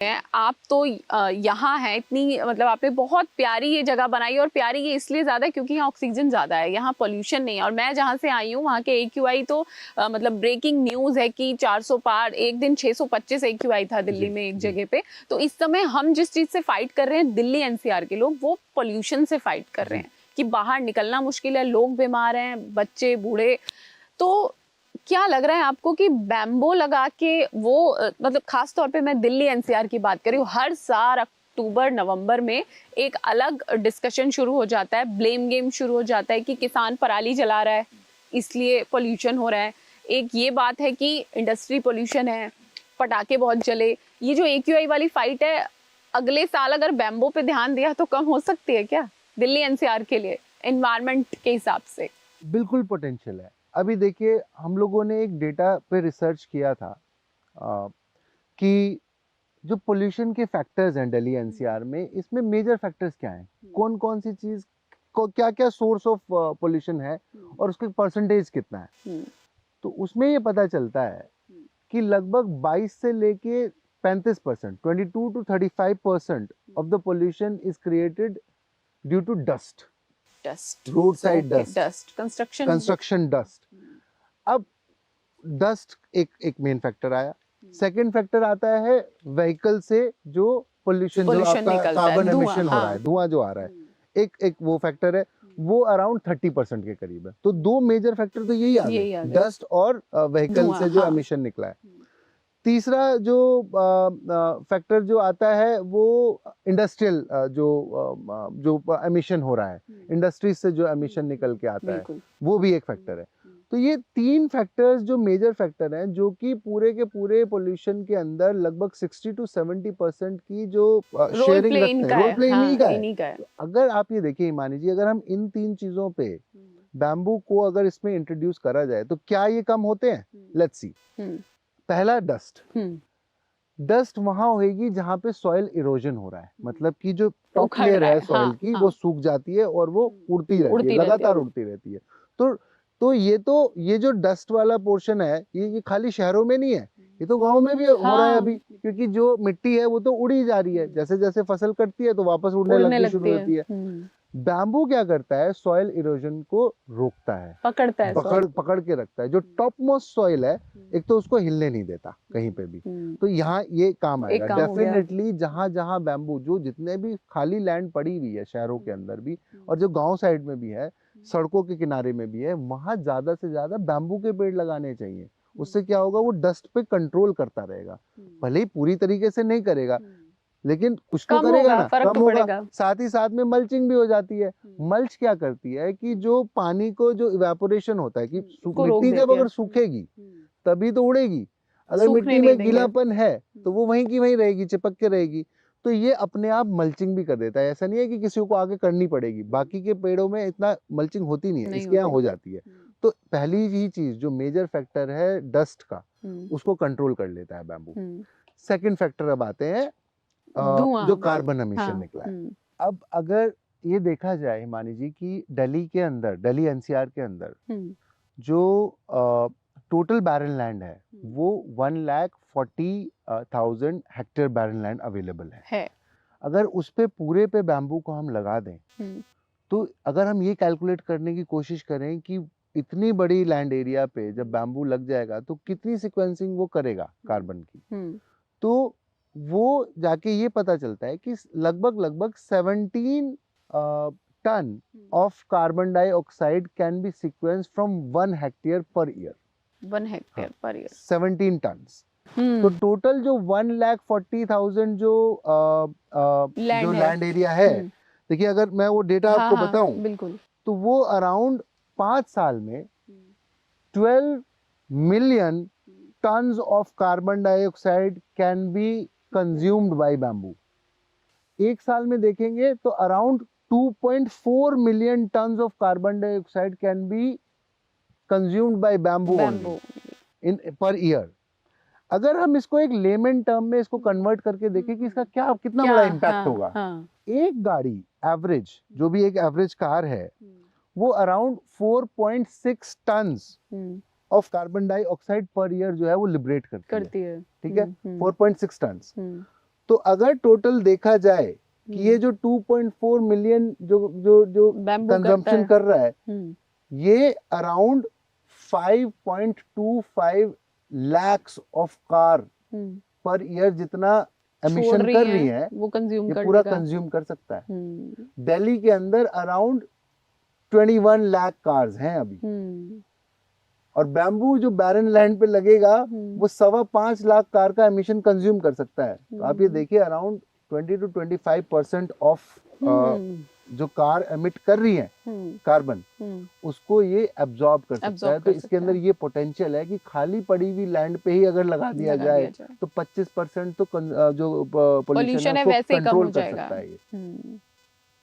आप तो यहाँ हैं, इतनी मतलब आपने बहुत प्यारी ये जगह बनाई, और प्यारी ये इसलिए ज़्यादा क्योंकि यहाँ ऑक्सीजन ज़्यादा है, यहाँ पोल्यूशन नहीं है। और मैं जहाँ से आई हूँ वहाँ के AQI तो मतलब ब्रेकिंग न्यूज़ है कि 400 पार, एक दिन 625 AQI था दिल्ली में एक जगह पे। तो इस समय हम जिस चीज़ से फाइट कर रहे हैं, दिल्ली NCR के लोग वो पोल्यूशन से फाइट कर रहे हैं कि बाहर निकलना मुश्किल है, लोग बीमार हैं, बच्चे बूढ़े। तो क्या लग रहा है आपको कि बैम्बो लगा के वो मतलब खास तौर पे मैं दिल्ली NCR की बात कर रही हूँ, हर साल अक्टूबर नवंबर में एक अलग डिस्कशन शुरू हो जाता है, ब्लेम गेम शुरू हो जाता है कि किसान पराली जला रहा है इसलिए पोल्यूशन हो रहा है। एक ये बात है कि इंडस्ट्री पोल्यूशन है, पटाखे बहुत जले। ये जो AQI वाली फाइट है, अगले साल अगर बैम्बो पे ध्यान दिया तो कम हो सकती है क्या दिल्ली NCR के लिए एनवायरनमेंट के हिसाब से? बिल्कुल पोटेंशियल है। अभी देखिए, हम लोगों ने एक डेटा पे रिसर्च किया था कि जो पोल्यूशन के फैक्टर्स हैं दिल्ली NCR में, इसमें मेजर फैक्टर्स क्या हैं, कौन कौन सी चीज को क्या क्या सोर्स ऑफ पोल्यूशन है और उसके परसेंटेज कितना है। तो उसमें ये पता चलता है कि लगभग 22 से लेके 35%, 22 to 35% of the pollution is created due to dust, roadside dust, construction dust. अब डस्ट एक मेन फैक्टर आया। सेकंड फैक्टर आता है व्हीकल से जो पोल्यूशन जो आपका कार्बन एमिशन हो रहा है, धुआं जो आ रहा है, एक वो फैक्टर है, वो अराउंड 30% के करीब है। तो दो मेजर फैक्टर तो यही आ गए, डस्ट और व्हीकल से जो एमिशन निकला है। तीसरा जो फैक्टर जो आता है वो इंडस्ट्रियल जो एमिशन हो रहा है, इंडस्ट्रीज से जो एमिशन निकल के आता है, वो भी एक फैक्टर है। तो ये तीन फैक्टर्स जो मेजर फैक्टर हैं, जो कि पूरे के पूरे पोल्यूशन के अंदर लगभग 60 to 70% की जो शेयरिंग रखते हैं, रोल प्ले इन्हीं का है। तो अगर आप ये देखिए हिमानी जी, अगर हम इन तीन चीजों पे बैम्बू को अगर इसमें इंट्रोड्यूस करा जाए तो क्या ये कम होते हैं? Let's see. पहला, डस्ट वहां होगी जहां पे सॉइल इरोजन हो रहा है, मतलब कि जो टॉप लेयर है सॉइल की, वो सूख जाती है और वो उड़ती रहती है, लगातार उड़ती रहती है। तो ये जो डस्ट वाला पोर्शन है, ये खाली शहरों में नहीं है, ये तो गांव में भी हो रहा है अभी, क्योंकि जो मिट्टी है वो तो उड़ी जा रही है, जैसे जैसे फसल कटती है तो वापस उड़ने लगनी शुरू होती है। बैम्बू क्या करता है? सॉइल इरोजन को रोकता है, पकड़ के रखता है। जो टॉप मोस्ट सॉइल है, एक तो उसको हिलने नहीं देता कहीं पे भी। तो यहाँ ये काम आएगा डेफिनेटली। जहां जहां बैम्बू, जो जितने भी खाली लैंड पड़ी हुई है शहरों के अंदर भी और जो गांव साइड में भी है, सड़कों के किनारे में भी है, वहां ज्यादा से ज्यादा बैम्बू के पेड़ लगाने चाहिए। उससे क्या होगा? वो डस्ट पे कंट्रोल करता रहेगा, भले ही पूरी तरीके से नहीं करेगा, लेकिन कुछ तो करेगा ना, कम होगा। साथ ही साथ में मल्चिंग भी हो जाती है। मल्च क्या करती है कि जो पानी को जो इवेपोरेशन होता है, कि मिट्टी जब अगर सूखेगी तभी तो उड़ेगी, अगर मिट्टी में गीलापन है तो वो वहीं की वहीं रहेगी, चिपक के रहेगी। तो ये अपने आप मल्चिंग भी कर देता है। ऐसा नहीं है कि किसी को आगे करनी पड़ेगी, बाकी के पेड़ों में इतना मल्चिंग होती नहीं है, इसके यहाँ हो जाती है। तो पहली ही चीज जो मेजर फैक्टर है डस्ट का, उसको कंट्रोल कर लेता है बैम्बू। सेकंड फैक्टर अब आते हैं जो कार्बन एमिशन निकला है। अब अगर ये देखा जाए हिमानी जी कि दिल्ली के अंदर, दिल्ली NCR के अंदर जो टोटल बैरन लैंड है, वो 1,40,000 हेक्टेयर बैरन लैंड अवेलेबल है। अगर उस पे पूरे पे बैम्बू को हम लगा दें, तो अगर हम ये कैलकुलेट करने की कोशिश करें कि इतनी बड़ी लैंड एरिया पे जब बैम्बू लग जाएगा तो कितनी सिक्वेंसिंग वो करेगा कार्बन की, तो वो जाके ये पता चलता है कि लगभग 17 ton of carbon dioxide can be sequence from 1 hectare per year. 1 hectare per year 17 tons. तो टोटल जो 1,40,000 जो लैंड एरिया है, देखिए अगर मैं वो डेटा आपको बताऊं, तो वो अराउंड 5 साल में 12 million tons of carbon dioxide can be consumed by bamboo। एक साल में देखेंगे तो around 2.4 million tons of carbon dioxide can be consumed by bamboo only in per year। अगर हम इसको एक लेमन टर्म में इसको कन्वर्ट करके देखें कि इसका कितना बड़ा इम्पैक्ट होगा। एक गाड़ी एवरेज, जो भी एक एवरेज कार है, वो around 4.6 tons of carbon dioxide per year जो है वो लिबरेट करती है। ठीक है, 4.6 टन्स। तो अगर टोटल देखा जाए कि ये जो 2.4 मिलियन जो बैम्बू कंजम्पशन कर रहा है, हम्म, ये around 5.25 lakhs of car per year जितना छोड़ एमिशन कर रही है, वो कंज्यूम ये कर पूरा लेगा। कंज्यूम कर सकता है। दिल्ली के अंदर अराउंड 21 लाख कार्स हैं अभी, और बैम्बू जो बैरन लैंड पे लगेगा वो 5.25 लाख कार का एमिशन कंज्यूम कर सकता है। तो आप ये देखिए अराउंड 20 to 25% ऑफ जो कार एमिट कर रही है कार्बन, उसको ये एब्जॉर्ब कर सकता है। तो इसके अंदर ये पोटेंशियल है कि खाली पड़ी हुई लैंड पे ही अगर लगा दिया जाए तो 25% तो जो पोल्यूशन है वैसे उसको ही कम हो कंट्रोल कर जाएगा। सकता है ये।